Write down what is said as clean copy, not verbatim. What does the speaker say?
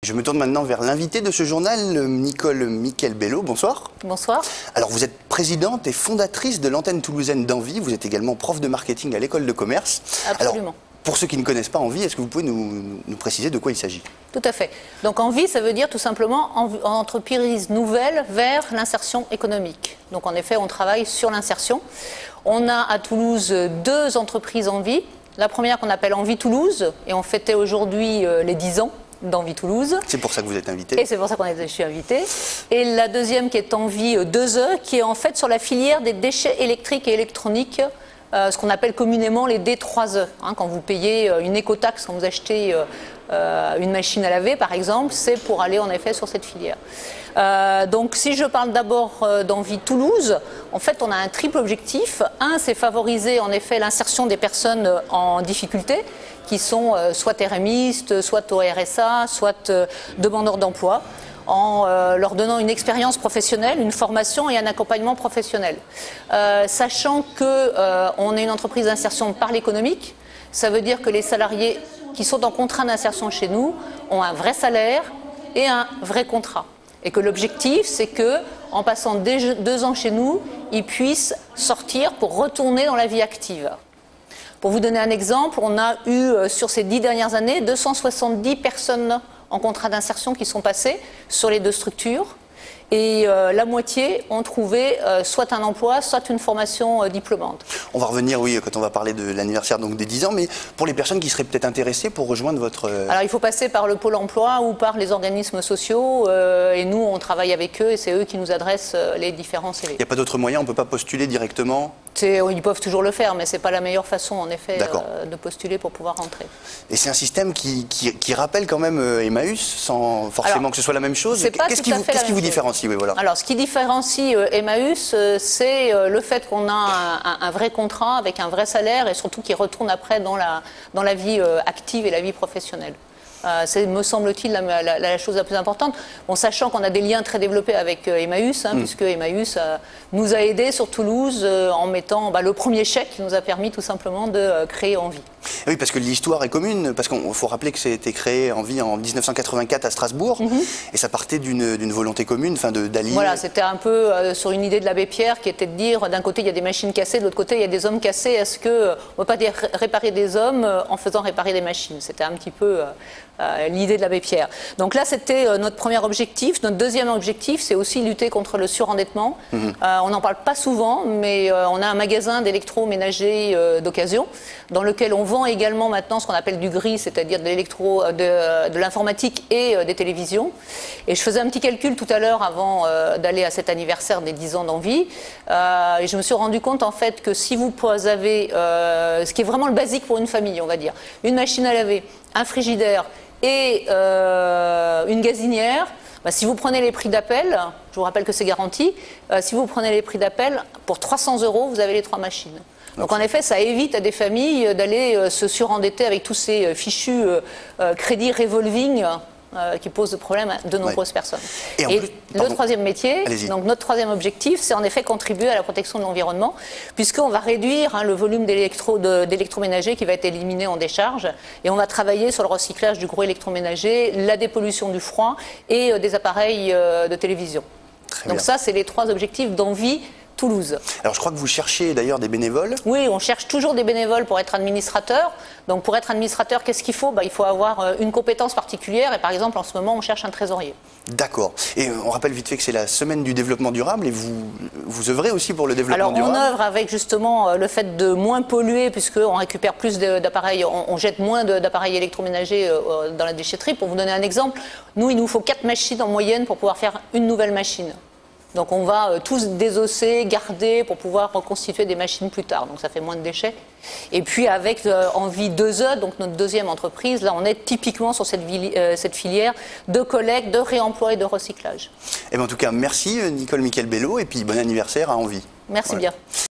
Je me tourne maintenant vers l'invité de ce journal, Nicole Mickel-Bello. Bonsoir. Bonsoir. Alors vous êtes présidente et fondatrice de l'antenne toulousaine d'Envie. Vous êtes également prof de marketing à l'école de commerce. Absolument. Alors, pour ceux qui ne connaissent pas Envie, est-ce que vous pouvez nous préciser de quoi il s'agit? Tout à fait. Donc Envie, ça veut dire tout simplement entreprise nouvelle vers l'insertion économique. Donc en effet, on travaille sur l'insertion. On a à Toulouse 2 entreprises Envie. La première qu'on appelle Envie Toulouse, et on fêtait aujourd'hui les 10 ans d'Envie Toulouse. C'est pour ça que vous êtes invité. Et c'est pour ça je suis invitée. Et la deuxième qui est Envie 2E, qui est en fait sur la filière des déchets électriques et électroniques, ce qu'on appelle communément les D3E. Quand vous payez une écotaxe, quand vous achetez une machine à laver par exemple, c'est pour aller en effet sur cette filière. Donc si je parle d'abord d'Envie Toulouse, en fait on a un triple objectif. Un, c'est favoriser en effet l'insertion des personnes en difficulté, qui sont soit RMistes, soit au RSA, soit demandeurs d'emploi, en leur donnant une expérience professionnelle, une formation et un accompagnement professionnel. Sachant qu'on est une entreprise d'insertion par l'économique, ça veut dire que les salariés qui sont en contrat d'insertion chez nous ont un vrai salaire et un vrai contrat. Et que l'objectif, c'est qu'en passant 2 ans chez nous, ils puissent sortir pour retourner dans la vie active. Pour vous donner un exemple, on a eu sur ces 10 dernières années 270 personnes en contrat d'insertion qui sont passées sur les 2 structures. Et la moitié ont trouvé soit un emploi, soit une formation diplômante. On va revenir, oui, quand on va parler de l'anniversaire donc des 10 ans, mais pour les personnes qui seraient peut-être intéressées pour rejoindre votre... Alors il faut passer par le Pôle emploi ou par les organismes sociaux, et nous on travaille avec eux et c'est eux qui nous adressent les différents CV. Il n'y a pas d'autre moyen, on ne peut pas postuler directement? Ils peuvent toujours le faire, mais ce n'est pas la meilleure façon en effet de postuler pour pouvoir rentrer. Et c'est un système qui rappelle quand même Emmaüs, sans forcément que ce soit la même chose. Qu'est-ce qui vous différencie? Oui, voilà. Alors ce qui différencie Emmaüs, c'est le fait qu'on a un vrai contrat avec un vrai salaire et surtout qui retourne après dans la vie active et la vie professionnelle. C'est, me semble-t-il, la chose la plus importante. Bon, sachant qu'on a des liens très développés avec Emmaüs, puisque Emmaüs nous a aidés sur Toulouse en mettant le premier chèque qui nous a permis tout simplement de créer Envie. Oui, parce que l'histoire est commune, parce qu'il faut rappeler que ça a été créé Envie en 1984 à Strasbourg, et ça partait d'une volonté commune, d'allier... Voilà, c'était un peu sur une idée de l'abbé Pierre qui était de dire, d'un côté il y a des machines cassées, de l'autre côté il y a des hommes cassés, est-ce qu'on ne peut pas dire réparer des hommes en faisant réparer des machines? C'était un petit peu l'idée de l'abbé Pierre. Donc là c'était notre premier objectif. Notre deuxième objectif, c'est aussi lutter contre le surendettement. On n'en parle pas souvent, mais on a un magasin d'électroménager d'occasion, dans lequel on vend également maintenant ce qu'on appelle du gris, c'est-à-dire de l'informatique et des télévisions. Et je faisais un petit calcul tout à l'heure avant d'aller à cet anniversaire des 10 ans d'Envie, et je me suis rendu compte en fait que si vous avez ce qui est vraiment le basique pour une famille, on va dire, une machine à laver, un frigidaire et une gazinière, si vous prenez les prix d'appel, je vous rappelle que c'est garanti, si vous prenez les prix d'appel, pour 300 €, vous avez les 3 machines. Donc en effet, ça évite à des familles d'aller se surendetter avec tous ces fichus crédits revolving qui posent problème à de nombreuses personnes. Et le troisième métier, donc notre troisième objectif, c'est en effet contribuer à la protection de l'environnement, puisqu'on va réduire le volume d'électroménager qui va être éliminé en décharge, et on va travailler sur le recyclage du gros électroménager, la dépollution du froid et des appareils de télévision. Donc ça, c'est les 3 objectifs d'Envie Toulouse. Alors je crois que vous cherchez d'ailleurs des bénévoles. Oui, on cherche toujours des bénévoles pour être administrateur. Donc pour être administrateur, qu'est-ce qu'il faut? Il faut avoir une compétence particulière et par exemple en ce moment on cherche un trésorier. D'accord. Et on rappelle vite fait que c'est la semaine du développement durable et vous œuvrez aussi pour le développement durable. Alors on œuvre avec justement le fait de moins polluer puisqu'on récupère plus d'appareils, on jette moins d'appareils électroménagers dans la déchetterie. Pour vous donner un exemple, nous il nous faut 4 machines en moyenne pour pouvoir faire une nouvelle machine. Donc on va tous désosser, garder pour pouvoir reconstituer des machines plus tard. Donc ça fait moins de déchets. Et puis avec Envie 2E, donc notre deuxième entreprise, là on est typiquement sur cette filière de collecte, de réemploi et de recyclage. En tout cas, merci Nicole Mickel-Bello et puis bon anniversaire à Envie. Merci bien.